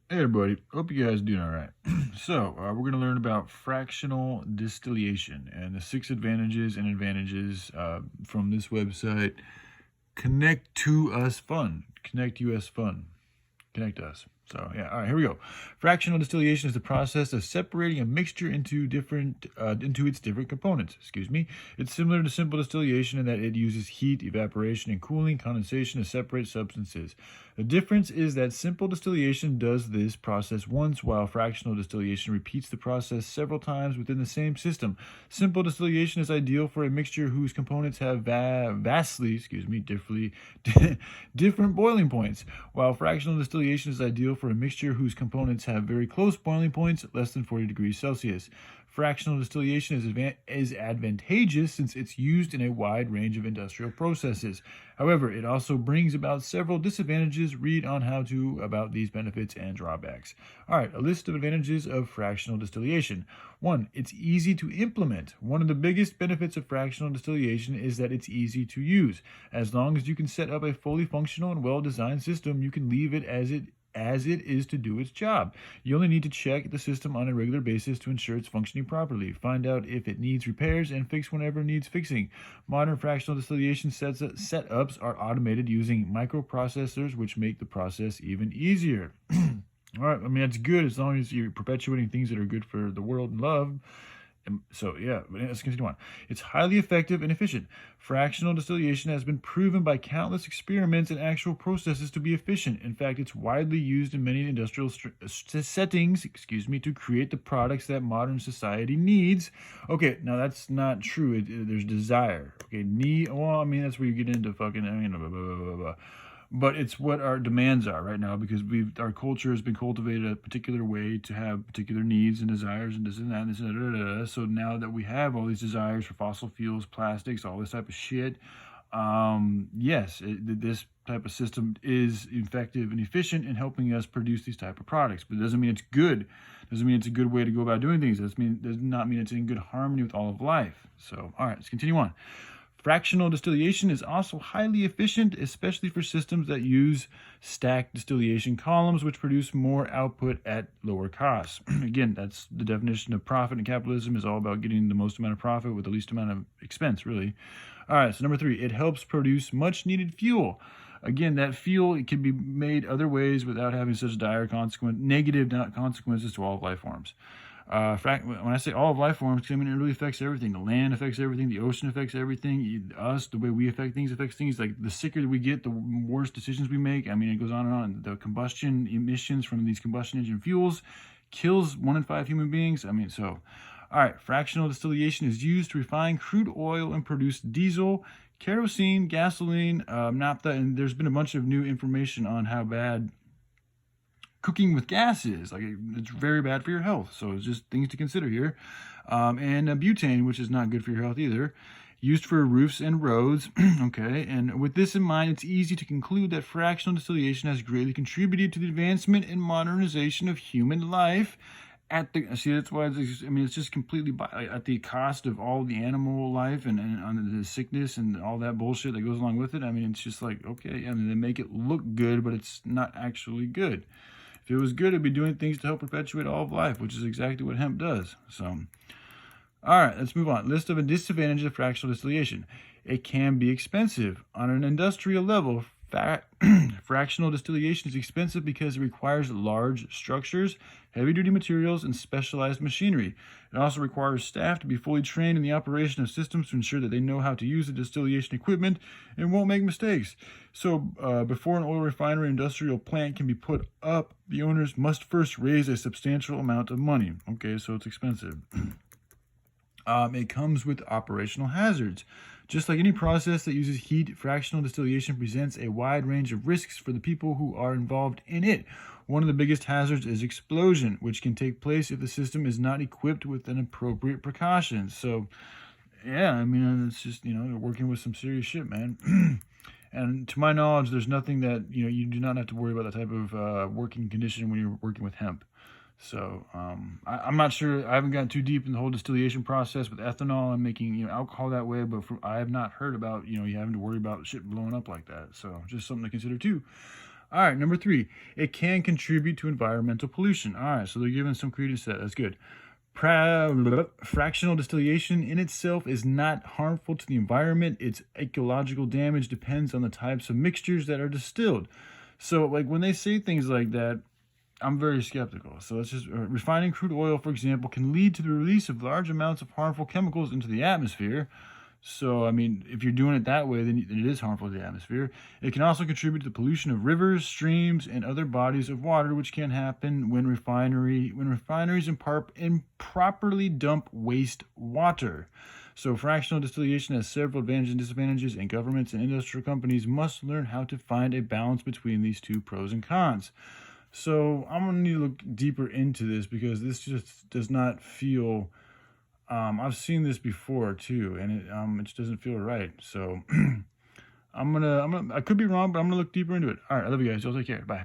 Hey everybody, hope you guys are doing all right. We're going to learn about fractional distillation and the 6 advantages and advantages from this website. Connect to Us Fun. Connect US Fun. Connect us. So yeah, all right, here we go. Fractional distillation is the process of separating a mixture into its different components. Excuse me. It's similar to simple distillation in that it uses heat, evaporation, and cooling condensation to separate substances. The difference is that simple distillation does this process once, while fractional distillation repeats the process several times within the same system. Simple distillation is ideal for a mixture whose components have different boiling points, while fractional distillation is ideal for a mixture whose components have very close boiling points, less than 40 degrees Celsius. Fractional distillation is advantageous since it's used in a wide range of industrial processes. However, it also brings about several disadvantages. Read on how to about these benefits and drawbacks. All right, a list of advantages of fractional distillation. 1. It's easy to implement. One of the biggest benefits of fractional distillation is that it's easy to use. As long as you can set up a fully functional and well-designed system, you can leave it as it is to do its job. You only need to check the system on a regular basis to ensure it's functioning properly. Find out if it needs repairs and fix whenever it needs fixing. Modern fractional distillation setups are automated using microprocessors, which make the process even easier. All right, I mean, that's good as long as you're perpetuating things that are good for the world and love. So, yeah, let's continue on. It's highly effective and efficient. Fractional distillation has been proven by countless experiments and actual processes to be efficient. In fact, it's widely used in many industrial settings, to create the products that modern society needs. Okay, now that's not true. There's desire. Okay, that's where you get into fucking, blah, blah, blah, blah. But it's what our demands are right now because our culture has been cultivated a particular way to have particular needs and desires and this and that and this and that. So now that we have all these desires for fossil fuels, plastics, all this type of shit, yes, this type of system is effective and efficient in helping us produce these type of products. But it doesn't mean it's good. It doesn't mean it's a good way to go about doing things. It does not mean it's in good harmony with all of life. So, all right, let's continue on. Fractional distillation is also highly efficient, especially for systems that use stacked distillation columns, which produce more output at lower costs. Again, that's the definition of profit in capitalism, is all about getting the most amount of profit with the least amount of expense, really. All right, so number 3, it helps produce much needed fuel. Again, that fuel, it can be made other ways without having such negative consequences to all of life forms. When I say all of life forms, I mean it really affects everything. The land affects everything. The ocean affects everything. Us, the way we affect things affects things. Like the sicker we get, the worse decisions we make. I mean, it goes on and on. The combustion emissions from these combustion engine fuels kills 1 in 5 human beings. I mean, so, all right. Fractional distillation is used to refine crude oil and produce diesel, kerosene, gasoline, naphtha, and there's been a bunch of new information on how bad cooking with gas is. Like, it's very bad for your health. So it's just things to consider here. And butane, which is not good for your health either, used for roofs and roads. Okay, and with this in mind, it's easy to conclude that fractional distillation has greatly contributed to the advancement and modernization of human life. That's why it's just completely at the cost of all the animal life and on the sickness and all that bullshit that goes along with it. I mean, it's just like, okay, I mean, they make it look good, but it's not actually good. If it was good, it'd be doing things to help perpetuate all of life, which is exactly what hemp does. So, all right, let's move on. List of disadvantages of fractional distillation. It can be expensive. On an industrial level, fractional distillation is expensive because it requires large structures, heavy-duty materials, and specialized machinery. It also requires staff to be fully trained in the operation of systems to ensure that they know how to use the distillation equipment and won't make mistakes. So, before an oil refinery industrial plant can be put up, the owners must first raise a substantial amount of money. Okay, so it's expensive. It comes with operational hazards. Just like any process that uses heat, fractional distillation presents a wide range of risks for the people who are involved in it. One of the biggest hazards is explosion, which can take place if the system is not equipped with an appropriate precautions. So, yeah, I mean, it's just, you're working with some serious shit, man. And to my knowledge, there's nothing that, you do not have to worry about that type of working condition when you're working with hemp. So I'm not sure. I haven't gotten too deep in the whole distillation process with ethanol and making alcohol that way, but I have not heard about you having to worry about shit blowing up like that. So just something to consider too. All right, number 3, it can contribute to environmental pollution. All right, so they're giving some credence to that. That's good. Fractional distillation in itself is not harmful to the environment. Its ecological damage depends on the types of mixtures that are distilled. So, like, when they say things like that, I'm very skeptical. So let's just refining crude oil, for example, can lead to the release of large amounts of harmful chemicals into the atmosphere. So, I mean, if you're doing it that way, then it is harmful to the atmosphere. It can also contribute to the pollution of rivers, streams, and other bodies of water, which can happen when refineries improperly dump waste water. So, fractional distillation has several advantages and disadvantages, and governments and industrial companies must learn how to find a balance between these two pros and cons. So, I'm going to need to look deeper into this because this just does not feel. I've seen this before too, and it just doesn't feel right. So I could be wrong, but I'm gonna look deeper into it. All right, I love you guys. Y'all take care. Bye.